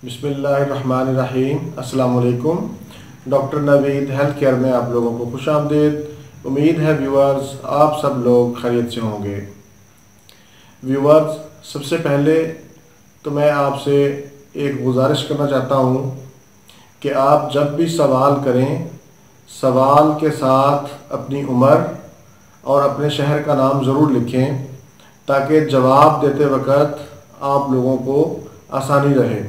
बिस्मिल्लाहिर्रहमानिर्रहीम। अस्सलाम वालेकुम। डॉक्टर नवीद हेल्थ केयर में आप लोगों को खुश आमदीद। उम्मीद है व्यूअर्स आप सब लोग खैरियत से होंगे। व्यूअर्स, सबसे पहले तो मैं आपसे एक गुजारिश करना चाहता हूँ कि आप जब भी सवाल करें, सवाल के साथ अपनी उम्र और अपने शहर का नाम ज़रूर लिखें ताकि जवाब देते वक्त आप लोगों को आसानी रहे।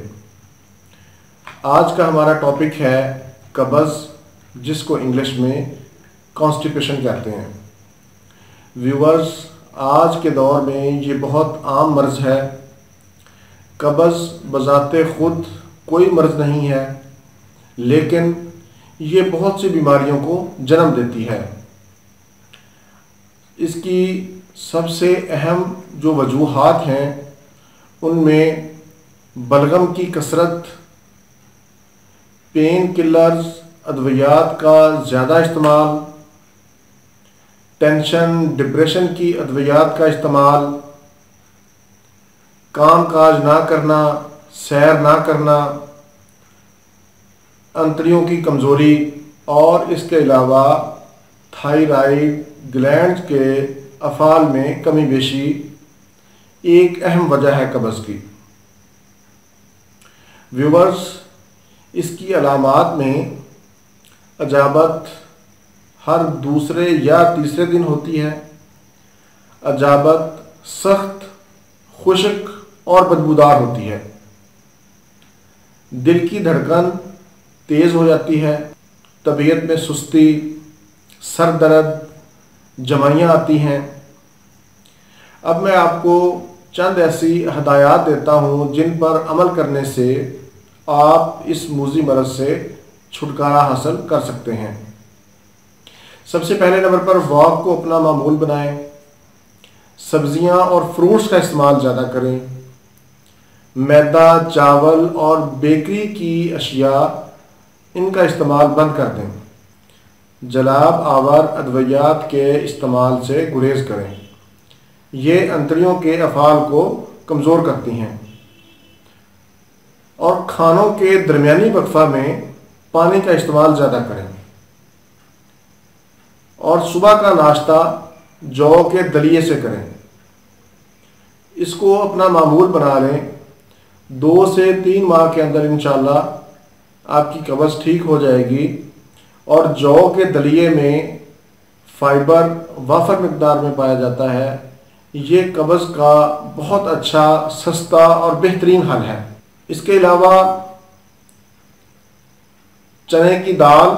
आज का हमारा टॉपिक है कब्ज़, जिसको इंग्लिश में कॉन्स्टिपेशन कहते हैं। व्यूअर्स, आज के दौर में ये बहुत आम मर्ज़ है। कब्ज़ बज़ाते ख़ुद कोई मर्ज़ नहीं है, लेकिन ये बहुत सी बीमारियों को जन्म देती है। इसकी सबसे अहम जो वजूहात हैं उनमें बलगम की कसरत, पेन किलर्स अद्वियात का ज़्यादा इस्तेमाल, टेंशन डिप्रेशन की अद्वियात का इस्तेमाल, काम काज ना करना, सैर ना करना, अंतड़ियों की कमज़ोरी और इसके अलावा थायराइड ग्लैंड के अफ़ाल में कमी बेशी एक अहम वजह है कब्ज़ की। व्यूअर्स, इसकी अलामात में अजाबत हर दूसरे या तीसरे दिन होती है। अजाबत सख्त, खुश्क और बदबूदार होती है। दिल की धड़कन तेज़ हो जाती है, तबीयत में सुस्ती, सर दर्द, जमाइयाँ आती हैं। अब मैं आपको चंद ऐसी हदायत देता हूँ जिन पर अमल करने से आप इस मूज़ी मरज़ से छुटकारा हासिल कर सकते हैं। सबसे पहले नंबर पर वॉक को अपना मामूल बनाएं। सब्ज़ियाँ और फ्रूट्स का इस्तेमाल ज़्यादा करें। मैदा, चावल और बेकरी की अशिया इनका इस्तेमाल बंद कर दें। जलाब आवर अद्वियात के इस्तेमाल से गुरेज करें। ये अंतड़ियों के अफ़ाल को कमज़ोर करती हैं। और खानों के दरमियानी वक्फा में पानी का इस्तेमाल ज़्यादा करें। और सुबह का नाश्ता जौ के दलिए से करें। इसको अपना मामूल बना लें। 2 से 3 माह के अंदर इंशाल्लाह आपकी कब्ज़ ठीक हो जाएगी। और जौ के दलिए में फ़ाइबर वाफर मिक़दार में पाया जाता है। ये कब्ज़ का बहुत अच्छा, सस्ता और बेहतरीन हल है। इसके अलावा चने की दाल,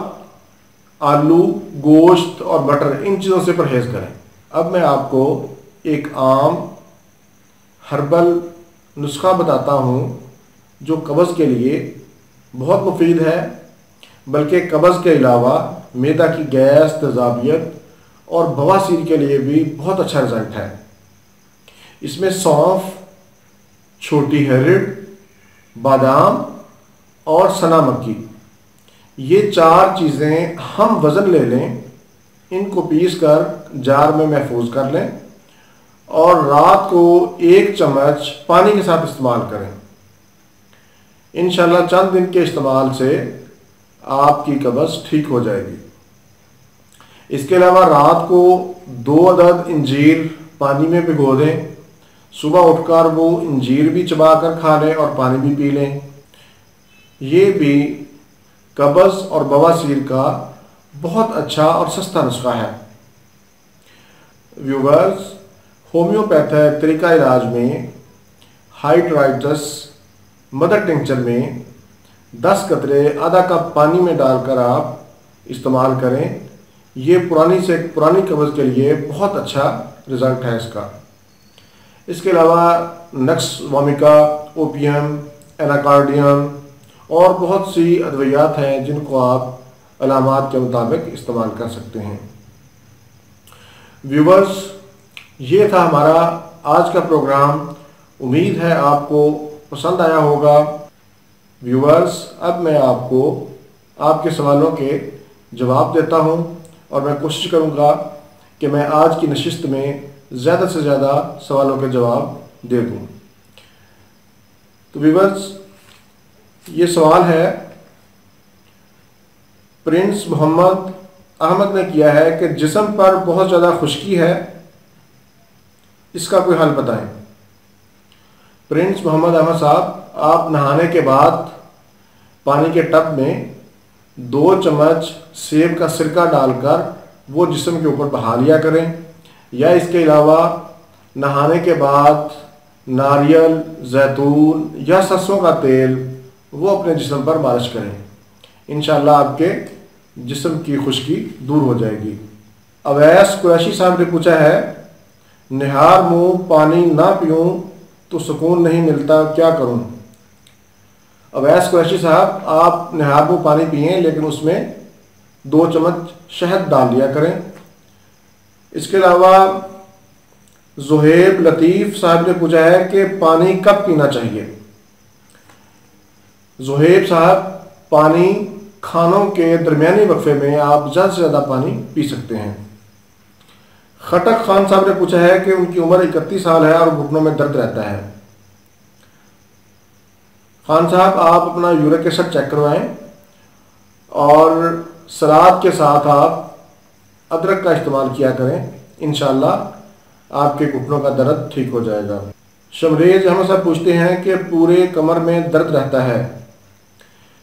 आलू, गोश्त और बटर, इन चीज़ों से परहेज़ करें। अब मैं आपको एक आम हर्बल नुस्खा बताता हूँ जो कब्ज़ के लिए बहुत मुफीद है, बल्कि कब्ज़ के अलावा मैदा की गैस, तेज़ाबियत और बवासीर के लिए भी बहुत अच्छा रिज़ल्ट है। इसमें सौंफ, छोटी हरड़, बादाम और सना मक्की, ये 4 चीज़ें हम वज़न ले लें, इनको पीस कर जार में महफूज कर लें और रात को 1 चम्मच पानी के साथ इस्तेमाल करें। इंशाल्लाह चंद दिन के इस्तेमाल से आपकी कब्ज़ ठीक हो जाएगी। इसके अलावा रात को 2 अदद इंजीर पानी में भिगो दें। सुबह उठकर वो इंजीर भी चबा कर खा लें और पानी भी पी लें। ये भी कब्ज़ और बवासीर का बहुत अच्छा और सस्ता नुस्खा है। व्यूअर्स, होम्योपैथिक तरीका इलाज में हाइड्राइटस मदर टिंचर में 10 कतरे आधा कप पानी में डालकर आप इस्तेमाल करें। ये पुरानी से पुरानी कब्ज़ के लिए बहुत अच्छा रिज़ल्ट है इसका। इसके अलावा नक्स वोमिका, ओपियम, एनाकार्डियम और बहुत सी अद्वियात हैं जिनको आप अलामात के मुताबिक इस्तेमाल कर सकते हैं। व्यूअर्स, ये था हमारा आज का प्रोग्राम। उम्मीद है आपको पसंद आया होगा। व्यूअर्स, अब मैं आपको आपके सवालों के जवाब देता हूं और मैं कोशिश करूंगा कि मैं आज की नशिस्त में ज़्यादा से ज़्यादा सवालों के जवाब दे दूं। तो व्यूअर्स, ये सवाल है प्रिंस मोहम्मद अहमद ने किया है कि जिस्म पर बहुत ज़्यादा खुश्की है, इसका कोई हल बताएं। प्रिंस मोहम्मद अहमद साहब, आप नहाने के बाद पानी के टब में 2 चम्मच सेब का सिरका डालकर वो जिस्म के ऊपर बहा लिया करें, या इसके अलावा नहाने के बाद नारियल, जैतून या सरसों का तेल वो अपने जिस्म पर मालिश करें। इंशाअल्लाह आपके जिस्म की खुश्की दूर हो जाएगी। अवैस कुरैशी साहब ने पूछा है, निहार मुँह पानी ना पीऊँ तो सुकून नहीं मिलता, क्या करूँ? अवैस कुरैशी साहब, आप निहार मुँह पानी पिएँ लेकिन उसमें 2 चम्मच शहद डाल दिया करें। इसके अलावा ज़ुहैब लतीफ़ साहब ने पूछा है कि पानी कब पीना चाहिए? ज़ुहैब साहब, पानी खानों के दरमियानी वक्फे में आप ज़्यादा से ज़्यादा पानी पी सकते हैं। खटक खान साहब ने पूछा है कि उनकी उम्र 31 साल है और घुटनों में दर्द रहता है। खान साहब, आप अपना यूरिक एसिड चेक करवाएं और सलाद के साथ आप अदरक का इस्तेमाल किया करें, इंशाअल्लाह आपके घुटनों का दर्द ठीक हो जाएगा। शमरेज अहमद साहब पूछते हैं कि पूरे कमर में दर्द रहता है।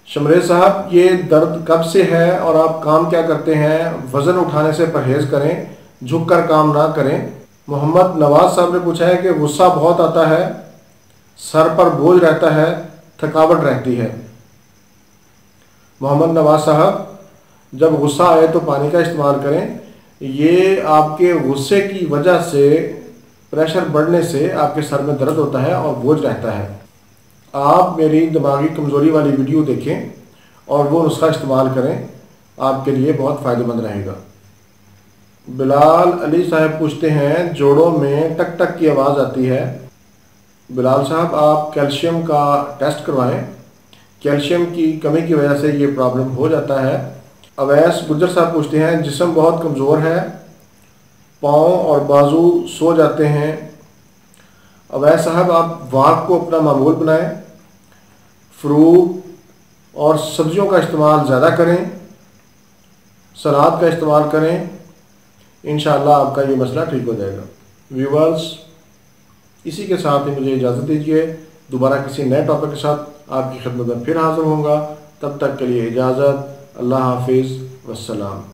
शमरेज साहब, ये दर्द कब से है और आप काम क्या करते हैं? वज़न उठाने से परहेज़ करें, झुककर काम ना करें। मोहम्मद नवाज साहब ने पूछा है कि गुस्सा बहुत आता है, सर पर बोझ रहता है, थकावट रहती है। मोहम्मद नवाज साहब, जब गुस्सा आए तो पानी का इस्तेमाल करें। ये आपके गुस्से की वजह से, प्रेशर बढ़ने से आपके सर में दर्द होता है और बोझ रहता है। आप मेरी दिमागी कमज़ोरी वाली वीडियो देखें और वो नुस्खा इस्तेमाल करें, आपके लिए बहुत फ़ायदेमंद रहेगा। बिलाल अली साहब पूछते हैं, जोड़ों में टक टक की आवाज़ आती है। बिलाल साहब, आप कैल्शियम का टेस्ट करवाएं, कैल्शियम की कमी की वजह से ये प्रॉब्लम हो जाता है। अवैस गुज्जर साहब पूछते हैं, जिस्म बहुत कमज़ोर है, पाँव और बाजू सो जाते हैं। अवैस साहब, आप वॉक को अपना मामूल बनाएं, फ्रूट और सब्जियों का इस्तेमाल ज़्यादा करें, सलाद का इस्तेमाल करें, इंशाअल्लाह आपका ये मसला ठीक हो जाएगा। व्यूवर्स, इसी के साथ ही मुझे इजाज़त दीजिए। दोबारा किसी नए टॉपिक के साथ आपकी खिदमत में फिर हाज़िर होऊंगा। तब तक के लिए इजाज़त। अल्लाह हाफिज़, वस्सलाम।